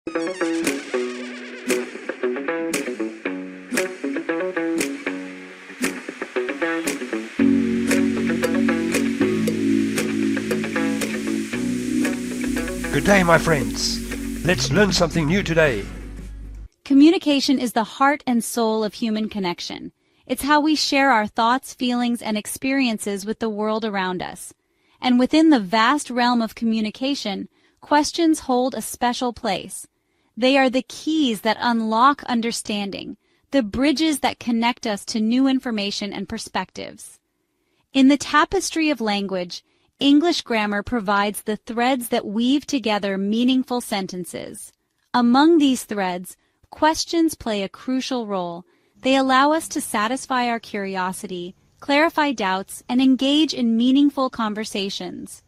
Good day, my friends. Let's learn something new today. Communication is the heart and soul of human connection. It's how we share our thoughts, feelings, and experiences with the world around us. And within the vast realm of communication, questions hold a special place. They are the keys that unlock understanding, the bridges that connect us to new information and perspectives. In the tapestry of language, English grammar provides the threads that weave together meaningful sentences. Among these threads, questions play a crucial role. They allow us to satisfy our curiosity, clarify doubts, and engage in meaningful conversations.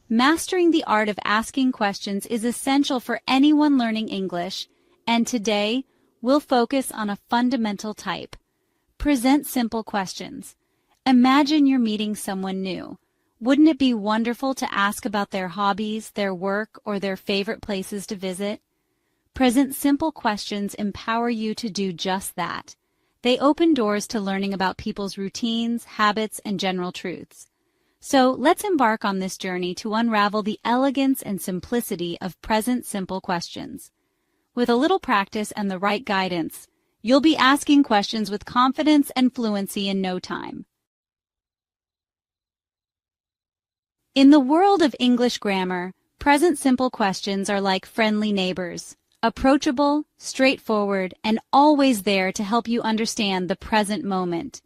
Mastering the art of asking questions is essential for anyone learning English, and today we'll focus on a fundamental type. Present simple questions. Imagine you're meeting someone new. Wouldn't it be wonderful to ask about their hobbies, their work, or their favorite places to visit? Present simple questions empower you to do just that. They open doors to learning about people's routines, habits, and general truths. So let's embark on this journey to unravel the elegance and simplicity of present simple questions. With a little practice and the right guidance, you'll be asking questions with confidence and fluency in no time. In the world of English grammar, present simple questions are like friendly neighbors, approachable, straightforward, and always there to help you understand the present moment.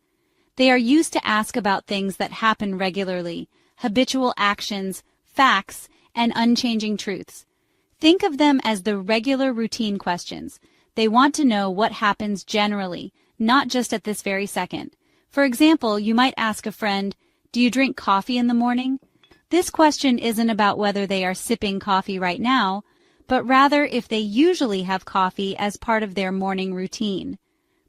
They are used to ask about things that happen regularly, habitual actions, facts, and unchanging truths. Think of them as the regular routine questions. They want to know what happens generally, not just at this very second. For example, you might ask a friend, "Do you drink coffee in the morning?" This question isn't about whether they are sipping coffee right now, but rather if they usually have coffee as part of their morning routine.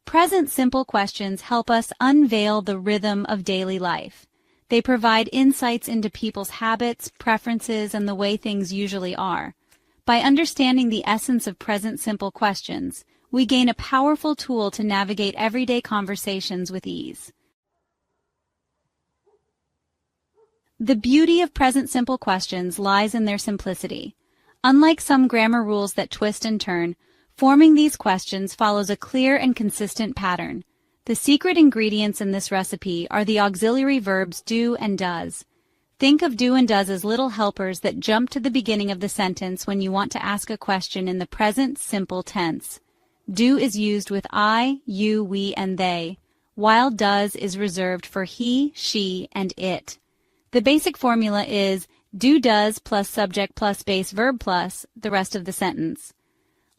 Present simple questions help us unveil the rhythm of daily life. They provide insights into people's habits, preferences, and the way things usually are. By understanding the essence of present simple questions, we gain a powerful tool to navigate everyday conversations with ease. The beauty of present simple questions lies in their simplicity. Unlike some grammar rules that twist and turn, forming these questions follows a clear and consistent pattern. The secret ingredients in this recipe are the auxiliary verbs do and does. Think of do and does as little helpers that jump to the beginning of the sentence when you want to ask a question in the present simple tense. Do is used with I, you, we, and they, while does is reserved for he, she, and it. The basic formula is do does plus subject plus base verb plus the rest of the sentence.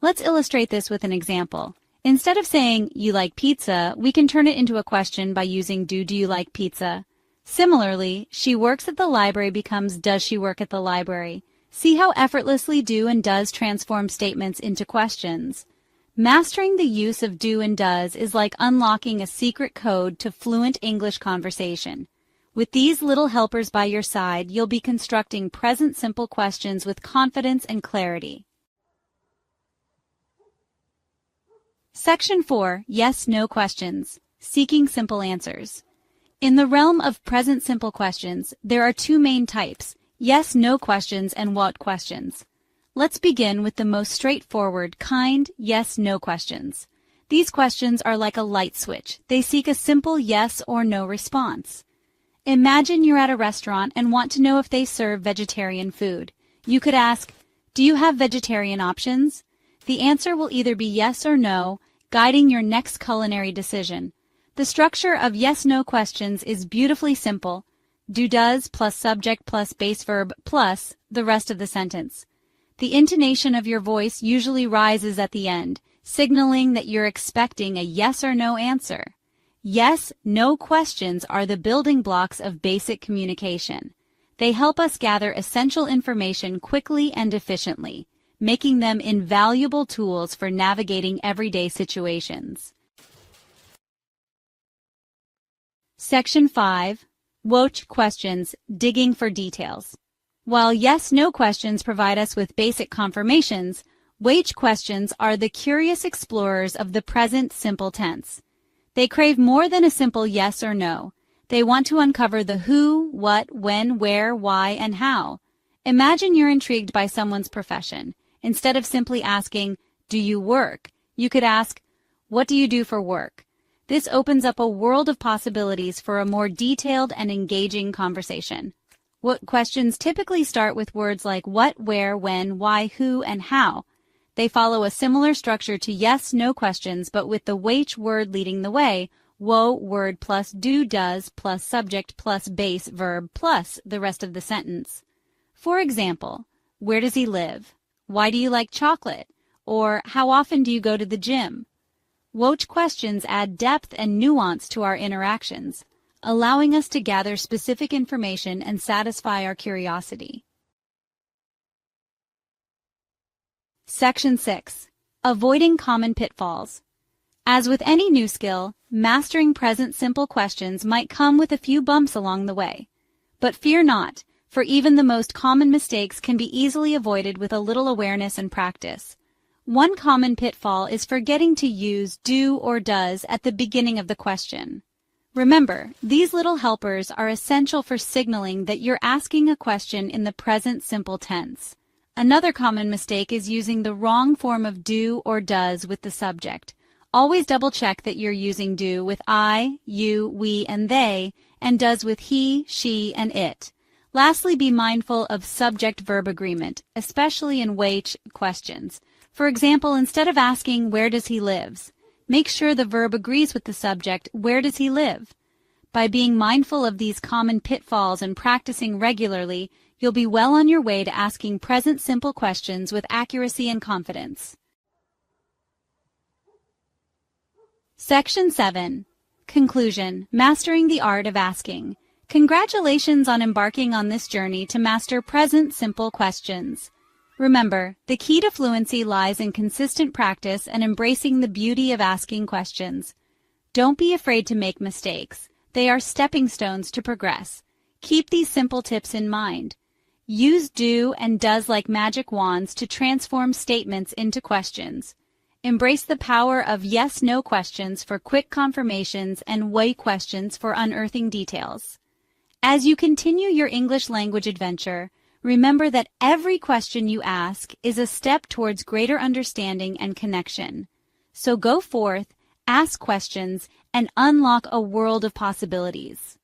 Let's illustrate this with an example. Instead of saying, "You like pizza," we can turn it into a question by using do you like pizza? Similarly, "She works at the library" becomes does she work at the library? See how effortlessly do and does transform statements into questions. Mastering the use of do and does is like unlocking a secret code to fluent English conversation. With these little helpers by your side, you'll be constructing present simple questions with confidence and clarity. Section 4, Yes/No Questions, Seeking Simple Answers. In the realm of present simple questions, there are two main types, yes/no questions and what questions. Let's begin with the most straightforward, kind, yes/no questions. These questions are like a light switch. They seek a simple yes or no response. Imagine you're at a restaurant and want to know if they serve vegetarian food. You could ask, "Do you have vegetarian options?" The answer will either be yes or no, guiding your next culinary decision. The structure of yes/no questions is beautifully simple. Do does plus subject plus base verb plus the rest of the sentence. The intonation of your voice usually rises at the end, signaling that you're expecting a yes or no answer. Yes/no questions are the building blocks of basic communication. They help us gather essential information quickly and efficiently, making them invaluable tools for navigating everyday situations. Section 5. WOCH questions, digging for details. While yes/no questions provide us with basic confirmations, Wage questions are the curious explorers of the present simple tense. They crave more than a simple yes or no. They want to uncover the who, what, when, where, why, and how. Imagine you're intrigued by someone's profession. Instead of simply asking, "Do you work?" you could ask, "What do you do for work?" This opens up a world of possibilities for a more detailed and engaging conversation. What questions typically start with words like what, where, when, why, who, and how. They follow a similar structure to yes-no questions, but with the which word leading the way, wo word plus do does plus subject plus base verb plus the rest of the sentence. For example, where does he live? Why do you like chocolate? Or how often do you go to the gym? Woj questions add depth and nuance to our interactions, allowing us to gather specific information and satisfy our curiosity. Section 6. Avoiding common pitfalls. As with any new skill, mastering present simple questions might come with a few bumps along the way. But fear not, for even the most common mistakes can be easily avoided with a little awareness and practice. One common pitfall is forgetting to use do or does at the beginning of the question. Remember, these little helpers are essential for signaling that you're asking a question in the present simple tense. Another common mistake is using the wrong form of do or does with the subject. Always double-check that you're using do with I, you, we, and they, and does with he, she, and it. Lastly, be mindful of subject-verb agreement, especially in wage questions. For example, instead of asking, "Where does he live?" make sure the verb agrees with the subject, "Where does he live?" By being mindful of these common pitfalls and practicing regularly, you'll be well on your way to asking present simple questions with accuracy and confidence. Section 7. Conclusion: Mastering the Art of Asking. Congratulations on embarking on this journey to master present simple questions. Remember, the key to fluency lies in consistent practice and embracing the beauty of asking questions. Don't be afraid to make mistakes. They are stepping stones to progress. Keep these simple tips in mind. Use do and does like magic wands to transform statements into questions. Embrace the power of yes-no questions for quick confirmations and why questions for unearthing details. As you continue your English language adventure, remember that every question you ask is a step towards greater understanding and connection. So go forth, ask questions, and unlock a world of possibilities.